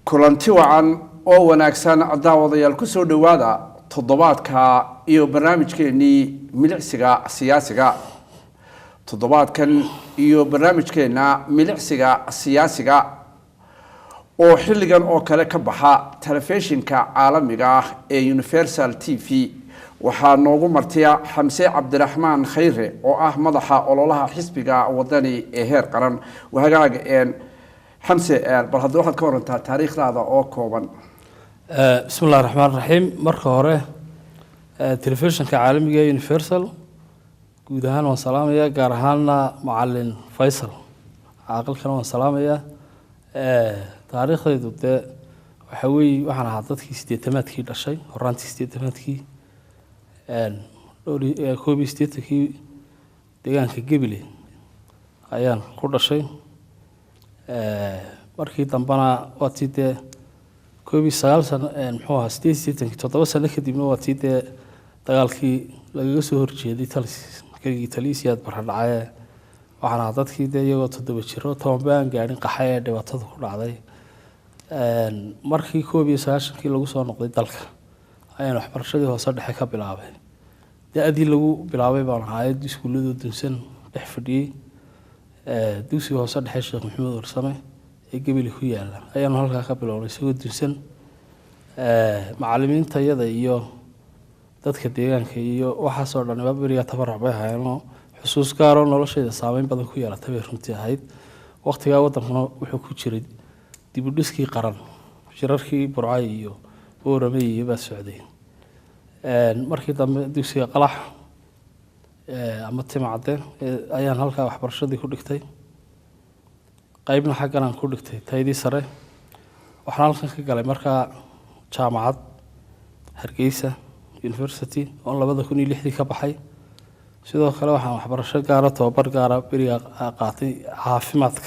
kulanti wacan oo wanaagsan daawadayaal ku soo dhawaada toddobaadka iyo barnaamijkeennii milicsiga siyaasiga toddobaadkan iyo barnaamijkeena milicsiga siyaasiga oo xilligan oo kale ka baxa telefishinka caalamiga ah ee Universal TV waxaa noogu martiya Xamse Cabdiraxmaan Khayre oo ah madaxa ololaha xisbiga wadani ee heer qaran wahagaaga حمسة برهدو واحد كورن تاريخ هذا أو كوبان. بسم الله الرحمن الرحيم. مركه هره تلفزيون كعالمي جاي يونيفرسال. جودهان والسلام يا جارهانا معلن فيصل. عاقل كلام والسلام يا تاريخ ذي وحوي وحنا حاطط كي استيتمات كي لشيء هرانت استيتمات كي لوري كوبي استيت كي ديان كجبلي أيان كل شيء. markii dambana waa tidee koobi 9 sano muxuu ahaa 87 sano kadibna waa tidee dagaalkii laga soo horjeeday Talisiyaad barxadhacay waxaana dadkii iyagoo 7 jiro toban gaarin qaxay ee dhibaatada ku dhacday markii koobi 9 lagu soo noqday dalka ayaan waxbarashadii hoose dhexe ka bilaabay daadii lagu bilaabay baan hay'ad iskuulada dunsan dhex fadhiyay دوسي هو صدق الشيخ محمد ورسمه يقبل خياله أيام هالك قبل ولا يسوي دوسن معلمين تيجا إياه تذكر ديان كيو وحصل لنا بابري يعتبر بها يعني حسوس كارون ولا شيء صعبين بدن خياله تبي رمتي هاي وقت جاء وطن وحكو شريد دي بدوسكي قرن شراركي برعايو ورمي بس سعودي مركي دوسي قلح أما تمعدين أيان هالك وحبرشدي كودكتي قايبنا حقنا كودكتي تايدي سره وحنا لكن كقالي مركا جامعة هرقيسة يونيفرسيتي والله بدأ كوني لحدي كبحي سيدو خلا وحنا وحبرشة قارة توبر قارة بري قاطي عافمتك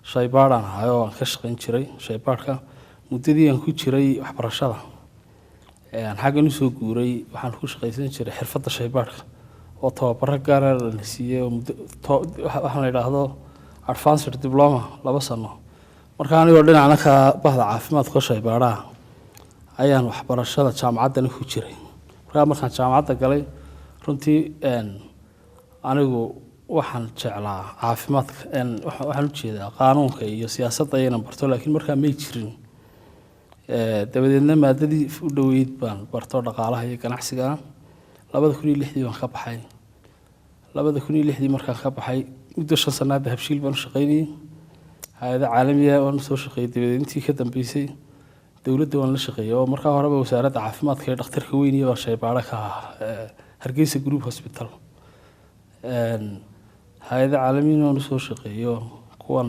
شيباران هايو كشقين شري شيبارك مدتي أنكو شري وحبرشة يعني حاجة نسوق جوري وحنا كوش قيسين شري حرفة شيبارك وطبعاً قرر النسية وإحنا نلاحظه advanced diploma لaba sano markaan iyo dhinaca ka bahda caafimaad ka shaqeeyaa ayaan waxbarashada jaamacadda ku jiray markaan jaamacadda galay runtii anigu waxaan jeclaa caafimaadka waxaan u jeedaa qaanuunka iyo siyaasadda ayaan barto laakiin markaan ma jirin dabadeedna maadadii u dhaweyd baan barto dhaqaalaha iyo ganacsiga 2006 baan ka baxay 2006 markaan ka baxay muddo 5 sano habshiil baan shaqeynay hay'ada caalamiga oo soo shaqeeyay dibadda intii ka dambeysay dawladda waan la shaqeeyay oo markaa horeba wasaaradda caafimaadka ee dhakhtarka weyn iyo shaybaadha ka Hargeysa Group Hospital hay'ada caalamiga oo soo shaqeeyo kuwan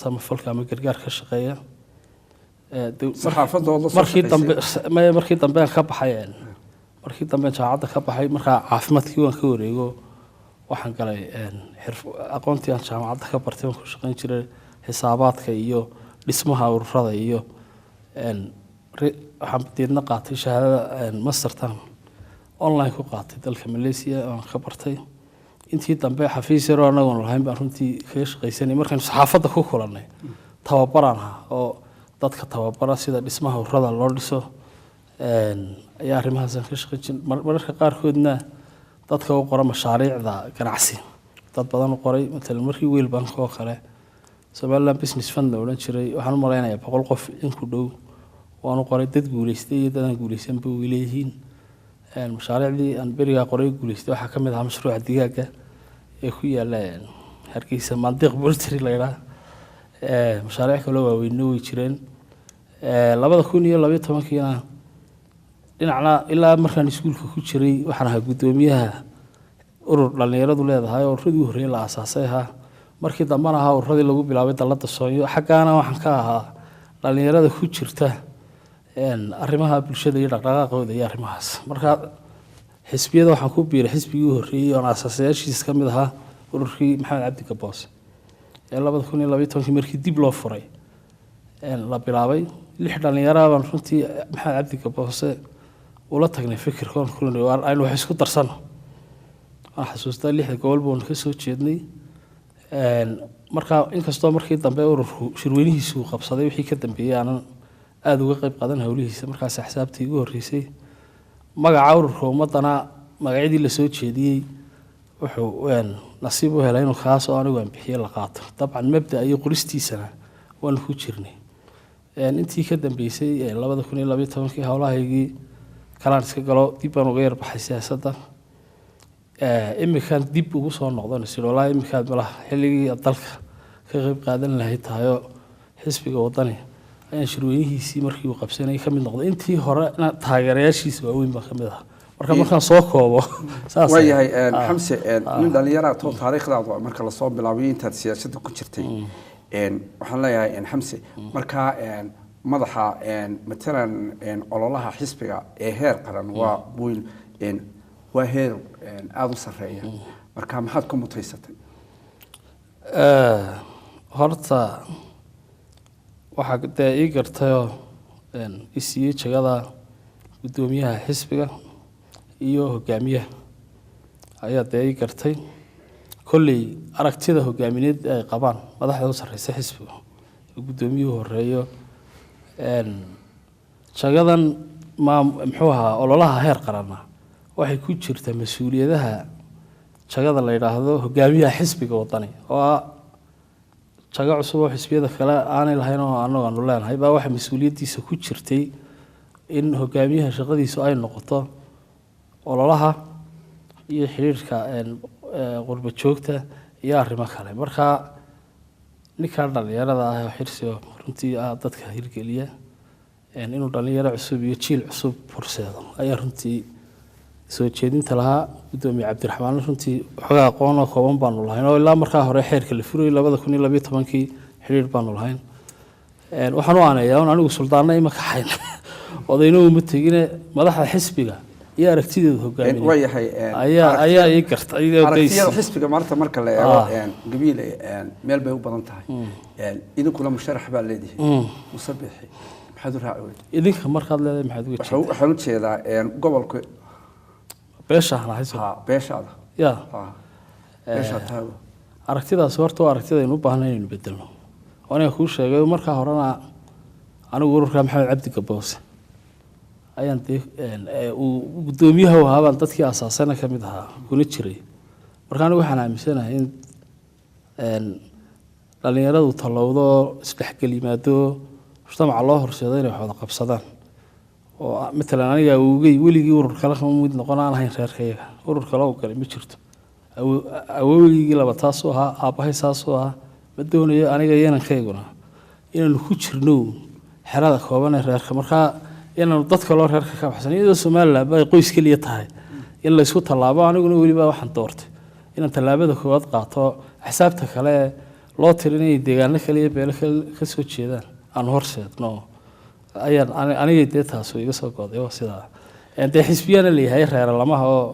samafalka ama gargaar ka shaqeeya markii dambe ka baxay markii dambe jaamacadda ka baxay markaa caafimaadkii waan ka wareego waxaan galay aqoontii aan jaamacadda ka bartay waan ku shaqeyn jiray xisaabaadka iyo dhismaha ururada iyo waxaan deedna qaatay shahaadada mastertan online ku qaatay dalka Malaysia aan ka bartay intii dambe xafiis yar oo anagu lahayn baan runtii kaga shaqeysanay markaan saxaafadda ku kulanay tababaran oo dadka tababara sida dhismaha ururada loo dhiso ayaa arrimahaas ka shaqeyn mararka qaarkoodna dadka u qora mashaariicda ganacsi dad badan u qoray mesela markii weel bank oo kale Somaliland Business Fund oo jiray waxaan u maleynayaa 100 qof in ku dhow waan u qoray dad guuleystay iyo dad aan guuleysan buu leeyihiin mashaariicdii aan beriga qoray guuleystay waxa kamid ah mashruuca digaaga ee ku yaala Hargeysa mantiq poultry la yiraahdo mashaariic kale oo weyn way jireen 2012 dhinacna ilaa markaan iskuulka ku jiray waxaan ahaa gudoomiyaha urur dhalinyaradu leedahay oo ururadu horeeyay la aasaasay markii dambana ahaa ururadii lagu bilaabay dalada Soomaaliya xaqaana waxaan ka ahaa dhalinyarada ku jirta arrimaha bulshada iyo dhaqdhaqaaqooda iyo arrimahaas marka xisbiyada waxaan ku biiray xisbigii horeeyay oo aasaasayashiis kamid ahaa ururkii Maxamed Cabdi Gaboos ee 2012 markii dib loo furay la bilaabay 6 dhalinyaro baan runtii Maxamed Cabdi Gaboos ولا تغني فكر كون كل أنا وحش كنت رسنا حسوستا لي حد قبل بون كسو جدني marka inkastoo markii dambe ururku shirweynihiisu qabsaday wixii ka dambeeyay aan aada uga qayb qaadan howlihiisa markaas axsaabtii ugu horreysay magaca ururka ummadana magacyadii lasoo jeediyey wuxuu nasiib u helay inuu kaasoo anigu aan bixiye la qaato dabcan mabda iyo qoristiisana waanu ku jirnay intii ka dambeysay 2012 howlahaygii kalaan iska galo dib baan uga yarbaxay siyaasadda imikaan dib ugu soo noqdana sidoo imikaan malaha xilligii dalka ka qayb qaadan lahayd tahayo xisbiga wadani ayaan shirweynihiisii markii uu qabsanayay ka mid noqday intii hore taageerayaashiisa waaweyn baa ka mid ah markaan soo koobo saas waayahay xamse nin dhalinyaro too taariikhdaada marka la soo bilaabay intaad siyaasadda ku jirtay waxaan leeyahay xamse marka madaxa matalan ololaha xisbiga ee heer qaran waa heer aada u sarreeya marka maxaad ku mutaysatay horta waxaa dee ii gartayoo isiiyey jagada guddoomiyaha xisbiga iyo hogaamiyaha ayaa dee ii gartay kolley aragtida hogaamineed ay qabaan madaxda u sarreysa xisbiga guddoomiyuhu horeeyo jagadan muxuu ahaa ololaha heer qaranna waxay ku jirtaa mas-uuliyadaha jagada la yidhaahdo hogaamiyaha xisbiga wadani oo ah jago cusub oo xisbiyada kale aanay lahayn oo annagu aanu leenahay baa waxa mas-uuliyaddiisa ku jirtay in hogaamiyaha shaqadiisu ay noqoto ololaha iyo xiriirka qurba joogta iyo arrimo kale marka ninkan dhalinyarada ah oo xirsiga runtii dadka hirgeliya inuu dhalinyaro cusub iyo jiil cusub horseedo ayaa runtii soo jeedinta lahaa gudoomiye cabdiraxmaan runtii xogaa aqoon oo kooban baanu lahayn oo ilaa markaa hore xeerka la furay 2012 xiriir baanu lahayn waxaan u aaneeyaa anigu suldaanna ima kaxayn odayna uma tegine madaxda xisbiga iyo aragtideedu hogaamiye waayahay ayaa ii gartay aragtiyada xisbiga maanta marka la eego gabiile meel bay u badan tahay idinkuna musharax baa leedahay musabixi maxaad u raaci weyday idinka markaad leedahay maxaad uga jeedaa waxaan u jeedaa gobolka beeshaada ya beeshaada aragtidaas horta waa aragtida aynu u baahnay inaynu bedelno aniga kuu sheegay markaa horena anigu ururka maxamed cabdi gaboose ayaan uu guddoomiyaha u ahaa baan dadkii asaasana ka mid ahaa kuna jiray marka anigu waxaan aaminsanahay in dhalinyaradu tallowdo isdhexgal yimaado mujtamaca loo horseedo inay wax wada qabsadaan oo matalan aniga weligii urur kale kama mid noqon aan ahayn reerkayaga urur kale oo galay ma jirto awowgii laba taas oo ahaa aabbahay saas oo ahaa ma doonayo aniga yenankayaguna inaanu ku jirno xerada kooban ee reerka markaa inaanu dadka loo reerka ka baxsan iyadoo Soomaaliland ay qoys kaliya tahay in la isku tallaabo aniguna weliba waxaan doortay inaan tallaabada koowaad qaato xisaabta kale loo tirinay deegaano kaliya beelo ka soo jeedaan aan horseedno ayaan aniga dee taas iga soo go'day oo sidaa dee xisbiyana leeyahay reer lamaha oo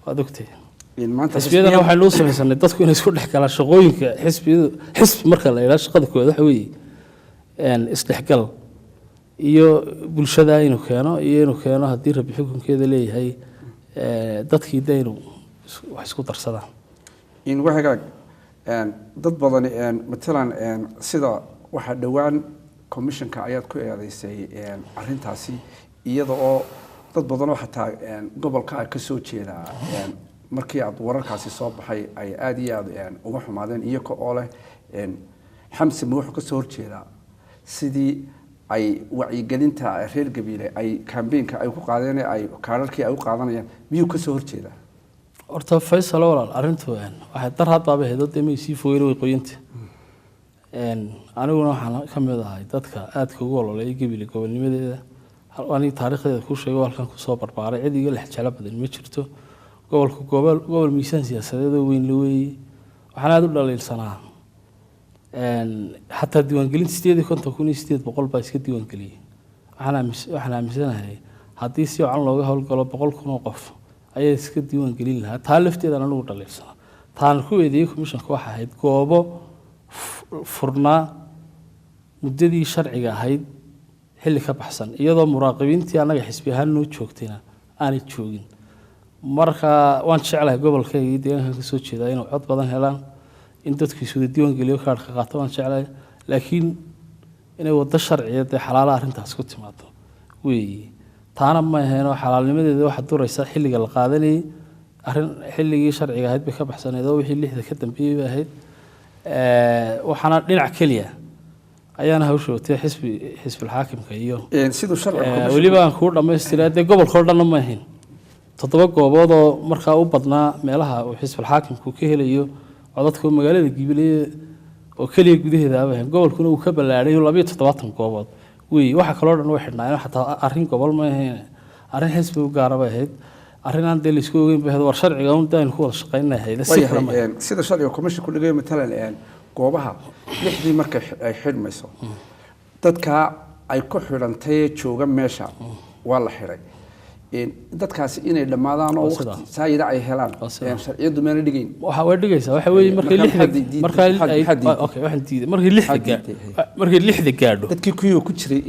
waad ogtay xisbiyadana waxay noo samaysanay dadku inay isku dhex galaan shaqooyinka xisbi marka la yiraahdo shaqada koowaad waxa weeye isdhexgal iyo bulshada inuu keeno haddii rabbi xukunkeeda leeyahay dadkii daynu wax isku darsadaan in waxagaag dad badan matalan sida waxa dhawaan commissionka ayaad ku eedeysay arrintaasi iyada oo dad badan oo xataa gobolka ka soo jeeda markii aad wararkaasi soo baxay ay aad iyo aad uga xumaadeen iyaga oo leh xamse ma wuxuu ka soo horjeedaa sidii ay wacyigelinta reer gabiile ay campaign-ka ay ku qaadeen ay kaararkii ay u qaadanayaan miyuu ka soo horjeedaa horta Faysal walaal arrintu waxay dar hadda heedo deemay si fogeeyay way qoyinta aniguna waxaan ka mid ahay dadka aadka ugu ololeeyay gabiile gobolnimadeeda halkani taariikhdeeda ku sheegay halkan ku soo barbaaray cid iga lex jala badan ma jirto gobolku gobol miisaan siyaasadeed oo weyn leeyahay waxaan aad u dhaleelsanaa حتى ديوان قلت ستيدي كنت أكون ستيد بقول بايس كديوان قلي وحنا مثلا هاي حديث يو عن لوجه هالقلب بقول كنا وقف أي سكت ديوان قليل لها تعلفت إذا أنا نقول لك سنة تعرفوا يديكم مش نكوا حيد كوابو فرنا مددي شرعي هاي حل كبحسن إذا مراقبين تي أنا جحس بها إنه تشوكتنا أنا تشوكين مرة وان شعله قبل كي ديان كسوتش ده إنه عط بدن هلان in dadku isugu diiwaan geliyo kaarka qaato waan jeclay laakiin inay wado sharciyeed ee xalaala arrintaas ku timaado weeye taana ma ahayn oo xalaalnimadeeda waxa duraysa xilliga la qaadanayay arrin xilligii sharciga ahayd bay ka baxsaneed oo wixii 6 ka dambeeyay bay ahayd waxaana dhinac kaliya ayaana hawsha watay xisbi xaakimka iyo sidoo sharciga waliba aan ku dhameystiray gobolka oo dhan ma ahayn 7 goobood oo markaa u badnaa meelaha uu xisbi xaakimku ka helayo codadka magaalada Gibiley oo kaliya gudaheeda ah gobolkuna uu ka balaaray 27 goobood way waxa kale oo dhan way xidhnaa xataa arrin gobol ma ahayn arrin xisbi u gaar ah ahayd arrinaan dee isku ogeyn baa war sharciga uu daan ku wada shaqeynahay sida sharciga commission ku dhigay matalan goobaha 6 markay ay xidhmayso dadka ay ku xidhantay jooga meesha waa la xiray dadkaasi inay dhamaadaan oo waqti saayida ay helaan sharciyadu ma dhigayn waxa way dhigaysaa waxa weey markay 6 markay 6 gaadho dadkii kuyo ku jiray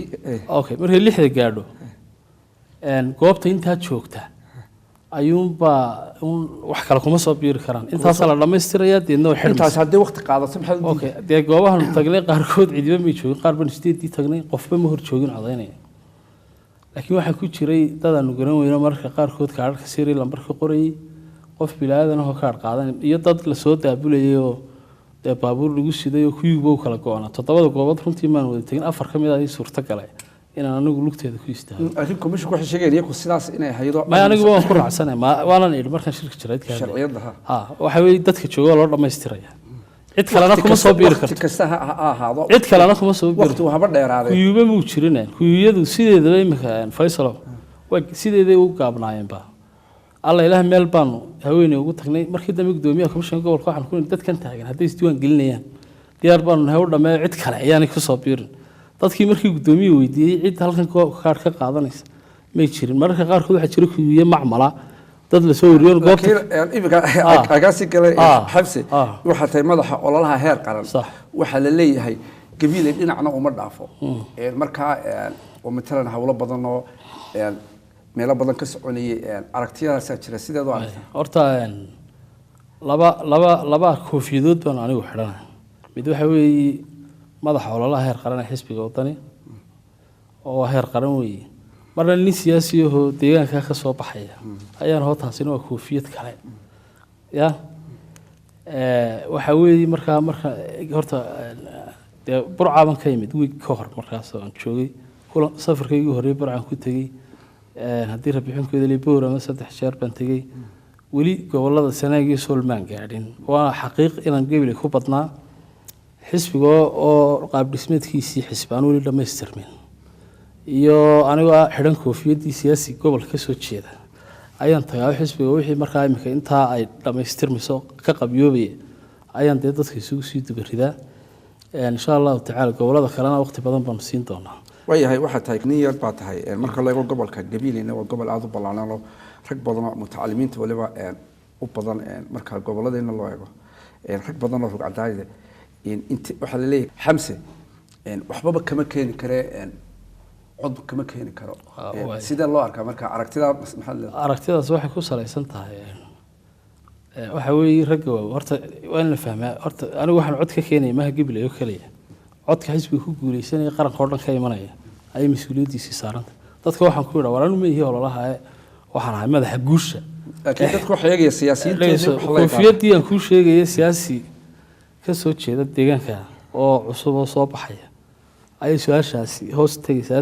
markay 6 gaadho goobta inta joogta ayuunba wax kale kuma soo biiri karaan intaas la dhameystiraya deedna waxay intaas hadii waqti qaadato maxay dee goobahan tagnay qaarkood cidiba ma joogin qaar ban steedii tagnay qofba ma hor joogin codaynaya laakiin waxa ku jiray dad aan garan weyno marka qaarkood kaarka siri lambarka qorayay qof bilaadan oo kaar qaadan iyo dad la soo daabulayay oo baabuur lagu siday oo kuyuubo kala go'ana 7 goobood runtii maan wada tagin 4 kamid ah ay suurta galay inaan anigu lugteeda ku istaago laakiin commission waxa sheegay iyagu sidaas inay haydo ma anigu waan ku raacsanahay ma waanan idin markan shirka jireed ka sharciyada waxa weey dadka jooga loo dhameystiraya cid kalena kuma soo biiri karto cid kalena kuma soo biiri waqti haba dheeraaday kuyuuba muu jirineen kuyuuyadu sideedaba imika Faysal way sideeday u gaabnaayeen ba alla ilaah meel baan haweeney ugu tagnay markii dambe gudoomiyaha commission gobolka waxaan ku dadkan taagan haday isdiiwaan gelinayaan diyaar baan nahay u dhameeyo cid kale ayaan ku soo biirin dadkii markii gudoomiyaha weydiiyay cid halkan kaar ka qaadanaysa ma jirin marka qaarkood waxa jira kuyuuye macmala dad la soo wariyo goobta iibka agaasi kale xabsi waxa tay madaxa ololaha heer qaran waxa la leeyahay Gibiley dhinacna uma dhaafo marka oo matalan hawlo badan oo meelo badan ka soconayay aragtiyadaas jira sideedu ah horta laba koofiyadood baan anigu xidhanahay mid waxa weeye madaxa ololaha heer qaran xisbiga wadani oo heer qaran weeye marna nin siyaasi ah deegaanka ka soo baxaya ayaan hootaasina waa koofiyad kale ya waxa weey marka horta burcaaban ka yimid week ka hor markaas aan joogay kulan safarkaygu horeey burcaan ku tagay hadii rabixinkeeda liiboor ama 3 jeer baan tagay wali gobolada Sanaag Solmaan gaadhin waa xaqiiq inaan Gibiley ku badnaa xisbiga oo qaab dhismeedkiisii xisbaan wali dhameystirmeen iyo aniga xidhan koofiyadii siyaasi gobolka soo jeeda ayaan tagay xisbiga wixii markaa imika inta ay dhameystirmayso ka qabyoobay ayaan dadka isugu sii dubaridaa insha Allah ta'ala gobolada kalena waqti badan baan siin doonaa wayahay waxa tahay niyad baa tahay marka la eego gobolka Gibileyna waa gobol aad u ballaaran oo rag badan oo mutacalimiinta waliba u badan marka goboladeenna loo eego rag badan oo rugcadaayda inta waxa la leeyahay xamse waxba kama keeni kare cod kama keeni karo sida loo arkaa marka aragtidaas waxay ku saleysan tahay waxa weey ragga horta waa in la fahmaa horta anigu waxaan cod ka keenay ma Gibiley oo kaliya codka xisbiga ku guuleysanay qaranka oo dhan ka imanaya ay mas'uuliyadiisa saaran dadka waxaan ku yiraahdaa waraan ma yihi ololaha waxaan ahay madaxa guusha laakiin dadku waxay eegayaan siyaasiyiinta koofiyadii aan ku sheegay siyaasi ka soo jeeda deegaanka oo cusub oo soo baxaya ay su'aashaasi hoos tagaysaa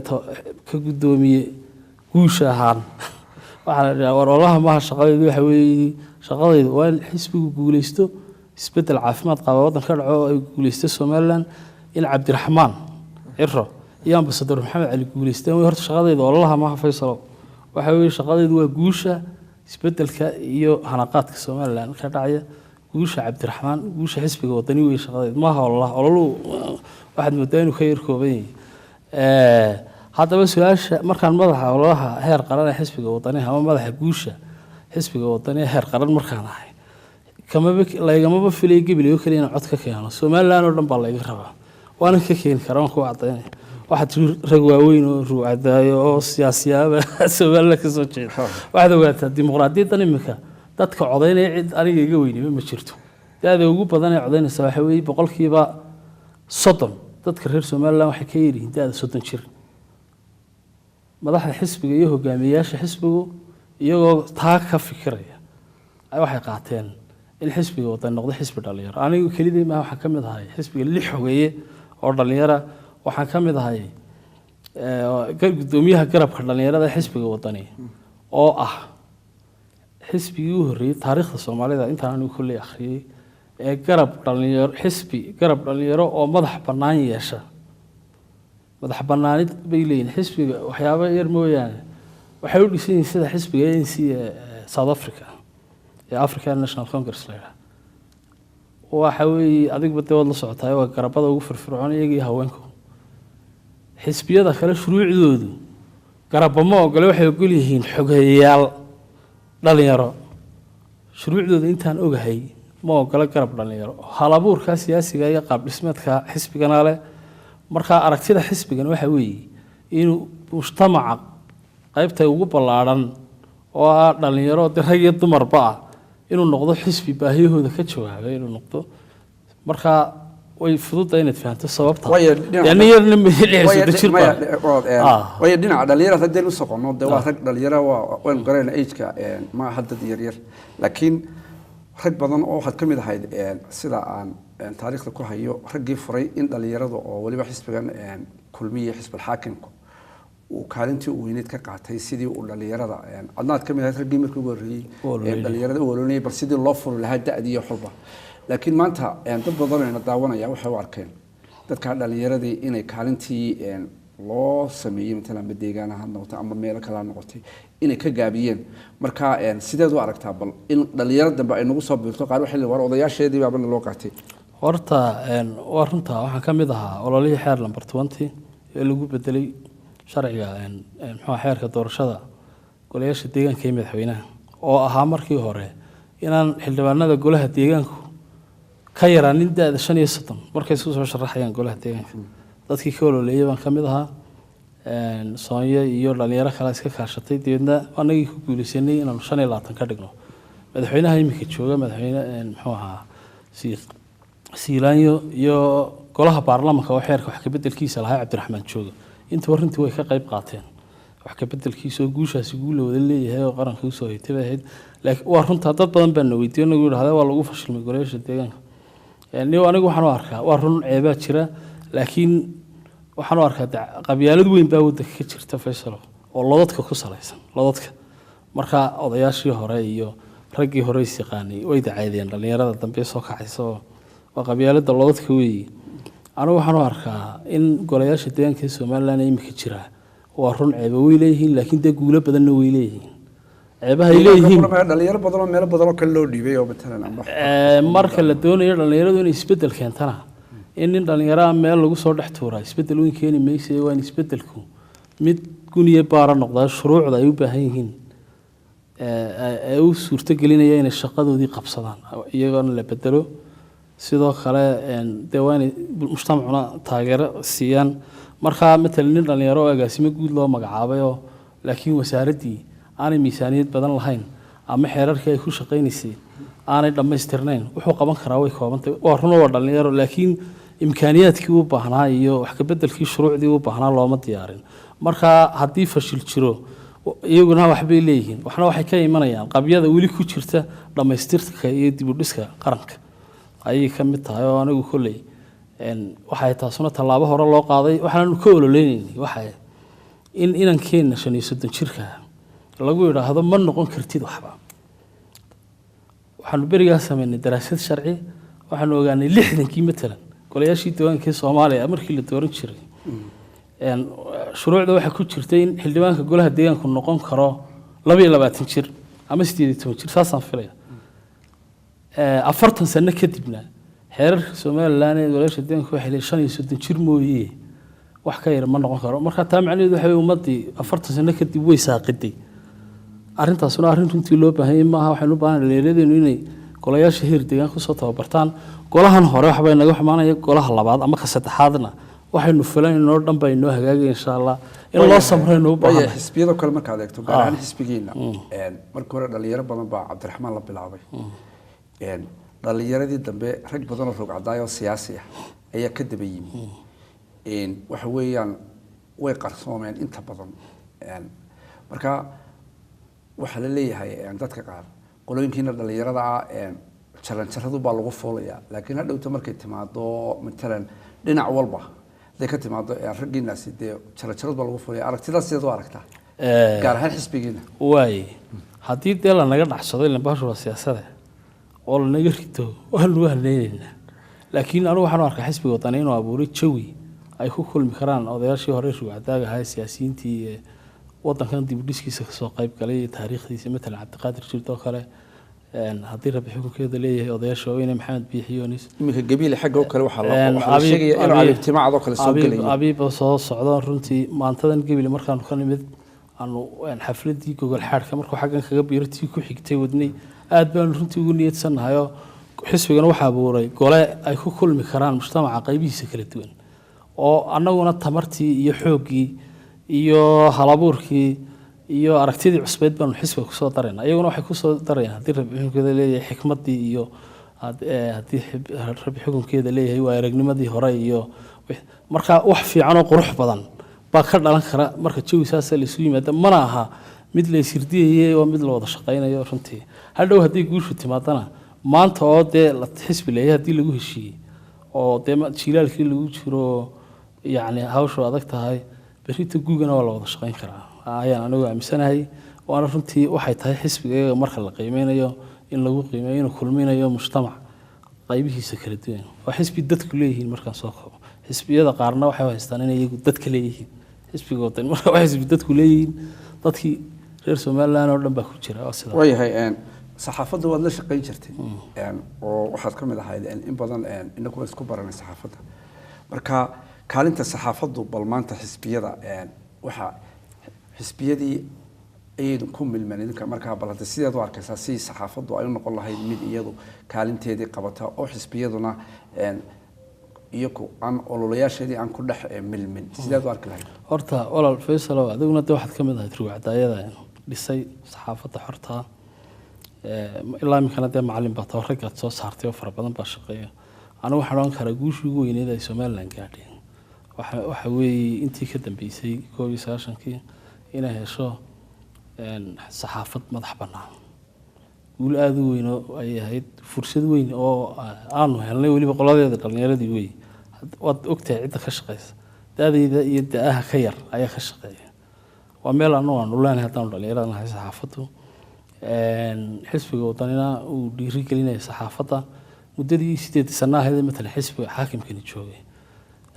ka gudoomiye guusha ahaan waxa la ololaha ma shaqadeedu waxa weey shaqadeedu waa xisbigu guuleysto isbedel caafimaad qaba wadanka dhaco ay guuleysto Soomaaliland in Cabdiraxmaan Cirro iyo ambassador Maxamed Ali guuleysteen way horta shaqadeedu ololaha ma Faysal waxa weey shaqadeedu waa guusha isbedelka iyo hanaqaadka Soomaaliland ka dhacaya guusha Cabdiraxmaan guusha xisbiga wadani way shaqadeedu ma ololu waxaad moodaa inuu ka yarkoobay haddaba su'aasha markaan madaxa ololaha heer qaran ee xisbiga wadani ama madaxa guusha xisbiga wadani heer qaran markaan ahay laygama filay Gibiley oo kaliya cod ka keeno Soomaaliland oo dhan baa laga rabaa waana ka keeni karaan ku cadeynay waxa rag waaweyn oo ruucadaayo oo siyaasiyaaba Soomaaliland ka soo jeeda waxa ogaataa dimuqraadiyadda imika dadka codeynaya cid aniga iga weynima ma jirto daada ugu badan ee codeynaysa waxa weey boqolkiiba 30 dadka reer Soomaaliland waxay ka yiri inta 30 jir madaxda xisbiga iyo hogaamiyayaasha xisbigu iyagoo taa ka fikiraya ay waxay qaateen in xisbiga waddan noqdo xisbi dhalinyaro anigu kelidii ma waxa kamid ahay xisbiga lix xogeeye oo dhalinyaro waxaan kamid ahay gudoomiyaha garabka dhalinyarada xisbiga wadani oo ah xisbigii u horeeyay taariikhda Soomaalida intaan anigu kulli akhriyay ee garab dhalinyaro oo madax bannaan yeesha madax bannaanid bay leeyihiin xisbiga waxyaabo yar mooyaane waxay u dhisan yihiin sida xisbiga ANC ee South Africa ee African National Congress leeyahay waxa weeye adigu wada la socotay waa garabada ugu firfircoon iyagii haweenku xisbiyada kale shuruucdoodu garabamo ogole waxay ogol yihiin xogeeyayaal dhalinyaro shuruucdooda intaan ogahay ma ogola garab dhalinyaro halabuurka siyaasiga iyo qaab dhismeedka xisbigana leh marka aragtida xisbigan waxa weeye inuu mujtamaca qaybta ugu ballaaran oo dhalinyaro rag iyo dumarba inuu noqdo xisbi baahiyahooda ka jawaabay inuu noqdo marka way fududahay inaad fahanto sababta yani yarna ma way dhinaca dhalinyarada hadii u socono waa rag dhalinyaro waan garayna age-ka ma hadda yar laakiin rag badan oo waxaad kamid ahayd sida aan taariikhda ku hayo raggii furay in dhalinyarada oo waliba xisbigan kulmiye xisbul xaakimku uu kaalintii uu weyneed ka qaatay sidii uu dhalinyarada adnaad kamid ahayd raggii markii ugu horeeyay dhalinyarada u waloonayay bal sidii loo furi lahaa da'diyo xulba laakiin maanta dad badan oo daawanaya waxay u arkeen dadka dhalinyarada inay kaalintii loo sameeyay matalan deegaanaha noqotay ama meel kala noqotay inay ka gaabiyeen marka sideed u aragtaa bal in dhalinyarada dambe ay nagu soo biirto qaar waxa la war odayaasheedii baa loo qaatay horta waa runta waxaan kamid ahaa ololihii xeer number 20 ee lagu bedelay sharciga muxuu xeerka doorashada golayaasha deegaanka ee madaxweynaha oo ahaa markii hore inaan xildhibaanada golaha deegaanku ka yaraanin da'da 35 markay soo sharaxayaan golaha deegaanka dadkii ka ololeeyay baan kamid ahaa Soomaaliya iyo dhalinyaro kale iska kaashatay deedna anagii ku guulaysanay inaan 25 ka dhigno madaxweynaha imika jooga madaxweyne muxuu ahaa Siilaanyo iyo golaha baarlamaanka oo xeerka wax ka bedelkiisa lahaa Cabdiraxmaan jooga inta warintii way ka qayb qaateen wax ka bedelkiisa oo guushaasi guul wada leeyahay oo qaranka u soo hitay ahayd laakiin waa runta dad badan baan weydiiyay nagu yiraahdo waa lagu fashilmay golayaasha deegaanka anigu waxaan u arkaa waa run ceebaa jira laakiin waxaan u arkaa qabyaalad weyn baa waddanka ka jirta Faysal oo lodadka ku salaysan lodadka marka odayaashii hore iyo raggii hore is yaqaanay way dacaydeen dhalinyarada dambe soo kacayso waa qabyaalada lodadka weey anigu waxaan u arkaa in golayaasha deegaanka Soomaaliland ay imika jira waa run ceebo way leeyihiin laakiin dad guulo badan way leeyihiin ceebaha ay leeyihiin dhalinyaro badan oo meel badan oo kale loo dhiibay oo matalan marka la doonayo dhalinyaradu inay isbedel keentana in dhalinyaro meel lagu soo dhex tuuray isbedel weyn keeni meeshay waa in isbedelku mid guniye baara noqda shuruucda ay u baahan yihiin ee u suurto gelinaya inay shaqadoodii qabsadaan iyagoo la bedelo sidoo kale deewaani mujtamacuna taageero siiyaan marka matalan dhalinyaro agaasimo guud loo magacaabay oo laakiin wasaaradii aanay miisaaniyad badan lahayn ama xeerarkii ay ku shaqeynaysay aanay dhameystirnayn wuxuu qaban karaa way koobantay waa run oo dhalinyaro laakiin imkaaniyaadkii u baahnaa iyo wax ka bedelkii shuruucdii u baahnaa looma diyaarin marka haddii fashil jiro iyaguna waxbay leeyihiin waxna waxay ka imanayaan qabyada weli ku jirta dhameystirka iyo dib u dhiska qaranka ayay ka mid tahay oo anigu kulay waxay taasuna tallaabo hore loo qaaday waxaanu ka ololeynay waxay in inankeena 35 jirka lagu yiraahdo ma noqon kartid waxba waxaanu beriga sameynay daraasad sharci waxaanu ogaanay 60kii matalan golayaashii deegaanka Soomaaliya markii la dooran jiray shuruucda waxa ku jirtay in xildhibaanka golaha deegaanku noqon karo 22 jir ama 18 jir saasaan filaya 40 sano kadibna xeerarka Soomaaliland ee golayaasha deegaanka waxay leeyihiin 35 jir mooyee wax ka yar ma noqon karo marka taa macnaheedu waxa ummadii 40 sano kadib way saaqiday arintaasuna arin runtii loo baahan yahay maaha waxaynu u baahan dhalinyaradeenu inay golayaasha heer deegaanka soo tababartaan golahan hore waxba inaga xumaanaya golaha labaad ama ka saddexaadna waxaynu filaynaa dhan baa inoo hagaagay insha Allah in loo sabrayno u baahan xisbiyada kale marka aad eegto gaar ahaan xisbigeena marka hore dhalinyaro badan baa Cabdiraxmaan la bilaabay dhalinyaradii dambe rag badan oo rog cadaayo siyaasi ah ayaa ka daba yimid waxa weeyaan way qarsoomeen inta badan marka waxa la leeyahay dadka qaar qolooyinkiina dhalinyarada ah jaranjaradu baa lagu foolaya laakiin hadhowta markay timaado matalan dhinac walba haday ka timaado raggiinaasi dee jaranjaradu baa lagu foolaya aragtidaas sidaad u aragtaa gaar ahaan xisbigiina waay haddii dee lanaga dhacsado ilan baashu waa siyaasada oo lanaga rito waanu haleynaynaa laakiin anigu waxaan u arkaa xisbiga wadani inuu abuuray jawi ay ku kulmi karaan odayaashii hore ruucadaaga ahaa siyaasiyiintii wadankan dib u dhiskiisa kasoo qayb galay taariikhdiisa matalan cabdiqaadir jirdo oo kale haddii rabi xukunkeeda leeyahay odayaasha waaweyne maxamed biixiyoonis iminka gabiile xagga oo kale waxaa la sheegaya inuu alibtimaacad oo kale soo gelayo abiiba soo socdo runtii maantadan gabiile markaanu ka nimid aanu xafladii gogol xaadhka markuu xaggan kaga biirtii ku xigtay wadnay aad baanu runtii ugu niyadsannahayo xisbigana waxaa abuuray gole ay ku kulmi karaan mujtamaca qaybihiisa kala duwan oo annaguna tamartii iyo xooggii iyo halabuurkii iyo aragtidii cusbeed baanu xisbiga kusoo darayna iyaguna waxay kusoo darayaan haddii rabi xukunkeeda leeyahay xikmaddii iyo haddii rabi xukunkeeda leeyahay waa aragnimadii hore iyo marka wax fiican oo qurux badan baa ka dhalan kara marka jawi saasa laysu yimaada mana aha mid la ishirdiyayay oo mid la wada shaqaynayo runtii hadhow haddii guushu timaadana maanta oo dee la xisbi leeyahay haddii lagu heshiiyey oo dee jilaalkii lagu jiro yacni hawshu adag tahay berrita guugana waa la wada shaqayn karaa ayaan anigu aaminsanahay waana runtii waxay tahay xisbiga marka la qiimeynayo in lagu qiimeeyo inuu kulminayo mujtamac qaybihiisa kala duwan waa xisbi dadku leeyihiin markaan soo koobo xisbiyada qaarna waxay haystaan inay iyagu dadka leeyihiin xisbiga wadan marka waa xisbi dadku leeyihiin dadkii reer somaliland oo dhan baa ku jira sida waayahay saxaafadda waad la shaqayn jirtay oo waxaad ka mid ahayd in badan inagu isku baranay saxaafadda marka kaalinta saxaafaddu bal maanta xisbiyada waxa xisbiyadii ayaydu ku milmeen idinka markaa bal hadda sideed u arkaysaa si saxaafaddu ay u noqon lahayd mid iyadu kaalinteedii qabata oo xisbiyaduna iyaku aan ololayaasheedii aan ku dhex milmin sideed u arki lahayd horta walaal faysal adiguna de waxaad ka mid ahayd ruucadaayada dhisay saxaafadda xorta ilaa iminkana dee macallin baa too raggaad soo saartay oo fara badan baa shaqeeya anigu waxaan odhan karaa guushii ugu weyneed ay somaliland gaadheen waxa weeye intii ka dambeysay 1991 inay hesho saxaafad madax bannaan guul aada u weyn oo ay ahayd fursad weyn oo aanu helnay weliba qoladeeda dhallinyaradii wey waad ogtahay cidda ka shaqeysa da-dayda iyo da-aha ka yar ayaa ka shaqeeya waa meel annagu aanu leenahay haddaanu dhallinyarada nahay saxaafaddu xisbiga wadanina uu dhiirigelinaya saxaafadda muddadii 8 sano ahayd matalan xisbiga xaakimkani joogay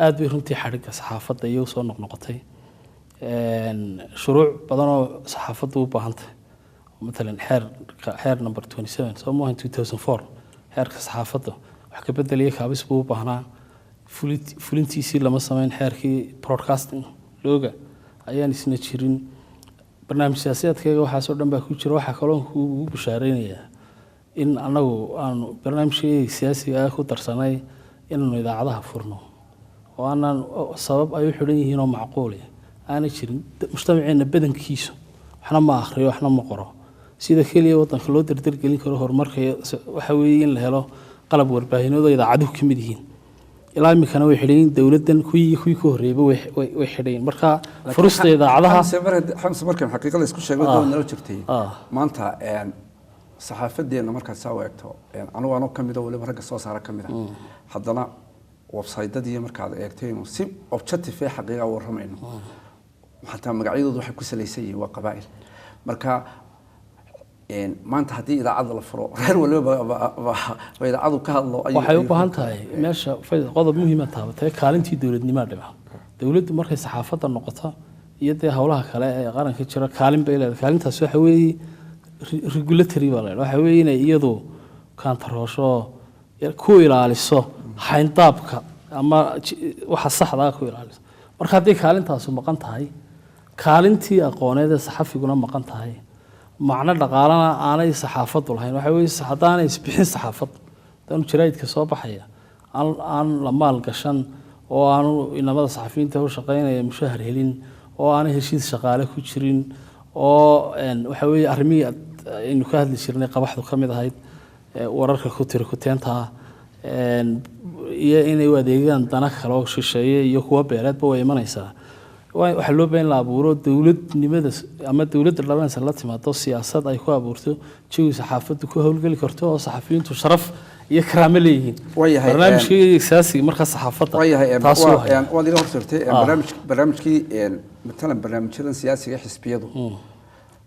aad bay runtii xadhigga saxaafadda iyo soo noqnoqotay shuruuc badan oo saxaafaddu u baahan tahay مثلا حير نمبر 27 سو مو 2004 حيرka saxaafadda wax ka bedelay kaabis buu baahnaa fulintiisii lama sameyn xeerkii broadcasting looga ayaan isna jirin barnaamij siyaasadeedkayga waxaa soo dhan baa ku jira waxa kaloo ugu bushaareynaya in anagu aan barnaamijkii siyaasiga ah ku darsanay inaanu idaacadaha furno oo aanan sabab ay u xidhan yihiin oo macquul ah aanay jirin mujtamaceena badankiisu waxna ma akhriyo waxna ma qoro sida kaliya wadanka loo dardargelin karo horumarka waxa weeye in la helo qalab warbaahineed oo idaacaduhu ka mid yihiin ilaa imikana way xidhayin dowladdan kuwii ka horreeyba way xidhayin marka furista idaacadaha xamse markaan xaqiiqada isku sheego dad nala jirtay maanta saxaafadeena markaad soo eegto anigu ka mid ah waliba ragga soo saara ka mid ah haddana website-dadii markaad eegtay inuu si objective ah xaqiiqa warramayno حتى magacyadoodu waxay ku salaysan yihiin waa qabaa'il marka maanta haddii idaacada la furo reer waliba idaacadu ka hadlo waxay u baahan tahay meesha qodob muhiim ah taabatay kaalintii dowladnimada dhiba dowladdu markay saxaafadda noqoto iyo dee hawlaha kale ee qaranka jira kaalin bay leedahay kaalintaas waxa weeye regulatory baa leedahay waxa weeye inay iyadu kaantaroosho ku ilaaliso xayndaabka ama waxa saxda ah ku ilaaliso marka haddii kaalintaasu maqan tahay kaalintii aqooneed ee saxafiguna maqan tahay macno dhaqaalana aanay saxaafaddu lahayn waxa weeye haddaanay isbixin saxaafad dan jaraa'idka soo baxaya aan la maal gashan oo aanu inamada saxafiyiinta u shaqeynaya mushahar helin oo aanay heshiis shaqaale ku jirin oo waxa weeye arrimihii aynu ka hadli jirnay qabaxdu ka mid ahayd wararka ku tiri ku teenta iyo inay u adeegaan dana kale oo shisheeye iyo kuwa beeleedba way imanaysaa waxaa loo baahan in la abuuro dowladnimada ama dowladda dhalanaysa la timaado siyaasad ay ku abuurto jawi saxaafaddu ku howlgeli karto oo saxafiyiintu sharaf iyo karaamo leeyihiin barnaamijkii siyaasiga markaa saxaafadda taas waad ila horseertay barnaamijkii matalan barnaamijyadan siyaasiga xisbiyadu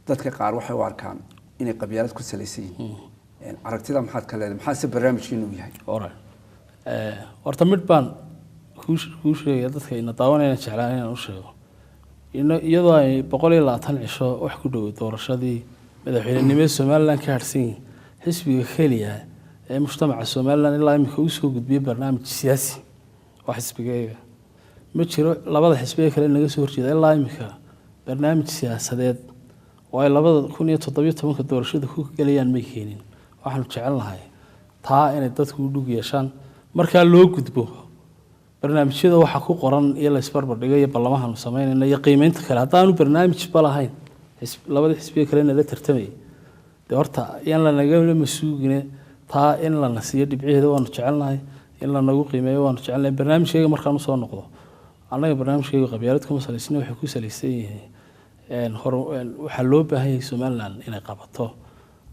dadka qaar waxay u arkaan inay qabyaalad ku salaysan yihiin aragtida maxaad ka leedahay maxaa se barnaamijkiinu yahay horta mid baan kuu sheegaya dadka ina daawanayna jeclaan inaan u sheego iyadoo ay 120 cisho wax ku dhow doorashadii madaxweynenimada Soomaaliland ka harsan yihiin xisbiga kaliya ee mujtamaca Soomaaliland ilaa imika uu soo gudbiyay barnaamij siyaasi wax xisbigeega ma jiro labada xisbiga kale naga soo horjeeda ilaa imika barnaamij siyaasadeed oo ay 2017 doorashada ku galayaan ma keenin waxaan jecelnahay taa inay dadku u dhug yeeshaan marka loo gudbo barnaamijyada waxa ku qoran iyo la isbarbar dhigay ballamahan sameynayna iyo qiimeynta kale hadaanu barnaamij balahayn labada xisbiga kale la tartamay horta in la naga masuugine taa in la nasiyo dhibceeda waan jecelnahay in la nagu qiimeeyo waan jecelnahay barnaamijkeega markaan soo noqdo anaga barnaamijkeega qabyaalad kuma salaysna waxa ku salaysan yahay waxa loo baahan yahay Soomaaliland inay qabato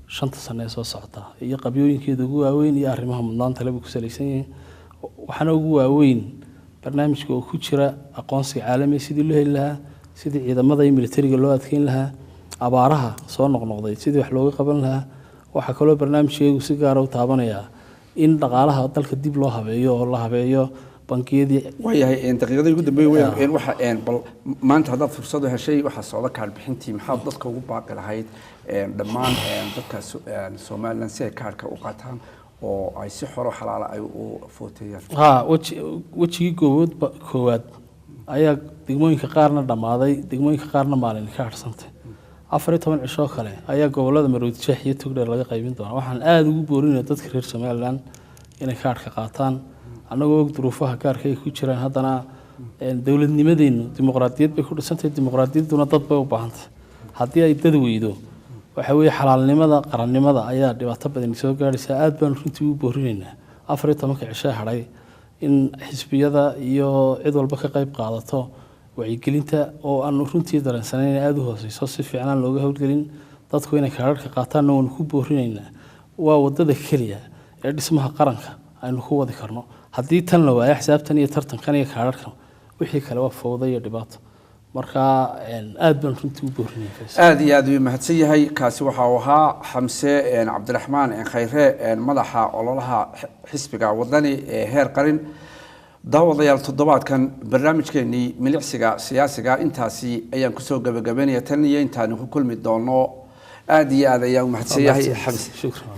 5 sano soo socota iyo qabyooyinkeeda ugu waaweyn iyo arrimaha mudnaanta leh ku salaysan yahay waxana ugu waaweyn barnaamijka oo ku jira aqoonsiga caalamiga sidii loo heli lahaa sidii ciidamada iyo militariga loo adkeyn lahaa abaaraha soo noqnoqday sidii wax looga qaban lahaa waxa kale oo barnaamijkeegu si gaar ah u taabanaya in dhaqaalaha dalka dib loo habeeyo oo la habeeyo bankiyadii wayahay daqiiqadii ugu dambeeyay waxa bal maanta hadaad fursad u heshay waxa socda kaar bixintii maxaa dadka ugu baaqi lahayd dhammaan dadka Soomaaliland si ay kaarka u qaataan oo ay si xor xalaal ay u footeeyaan wajigii koowaad ayaa degmooyinka qaarna dhamaaday degmooyinka qaarna maalin ka harsantay 14 cisho kale ayaa gobolada Maroodi Jeex iyo Togdheer laga qaybin doonaa waxaan aad ugu boorinayaa dadka reer Soomaaliland inay kaarka qaataan anagoo duruufaha kaarka ay ku jiraan haddana dawladnimadeenu dimuqraadiyad bay ku dhisantahay dimuqraadiyadduna dad bay u baahantahay haddii ay dad weydo waxa weeye xalaalnimada qarannimada ayaa dhibaato badan soo gaaraysa aad baan runtii u boorinaynaa 14 cisho haray in xisbiyada iyo cid walba ka qayb qaadato wacyigelinta oo aan runtii dareensanayn aad u hooseyso si fiican looga hawlgelin dadku inay kaararka qaataan oo ku boorinaynaa waa wadada kaliya ee dhismaha qaranka aynu ku wadi karno haddii tan la waayo xisaabtan iyo tartankan iyo kaararkan wixii kale waa fowdo iyo dhibaato marka aad baan runtii u boorinayaa aad iyo aad u mahadsan yahay kaasi waxa uu ahaa Xamse Cabdiraxmaan Khayre madaxa ololaha xisbiga wadani ee heer qaran daawadayaal toddobaadkan barnaamijkeennii milicsiga siyaasiga intaasi ayaan ku soo gabagabeynaya tan iyo intaan ku kulmi doono aad iyo aad ayaan u mahadsan yahay Xamse shukran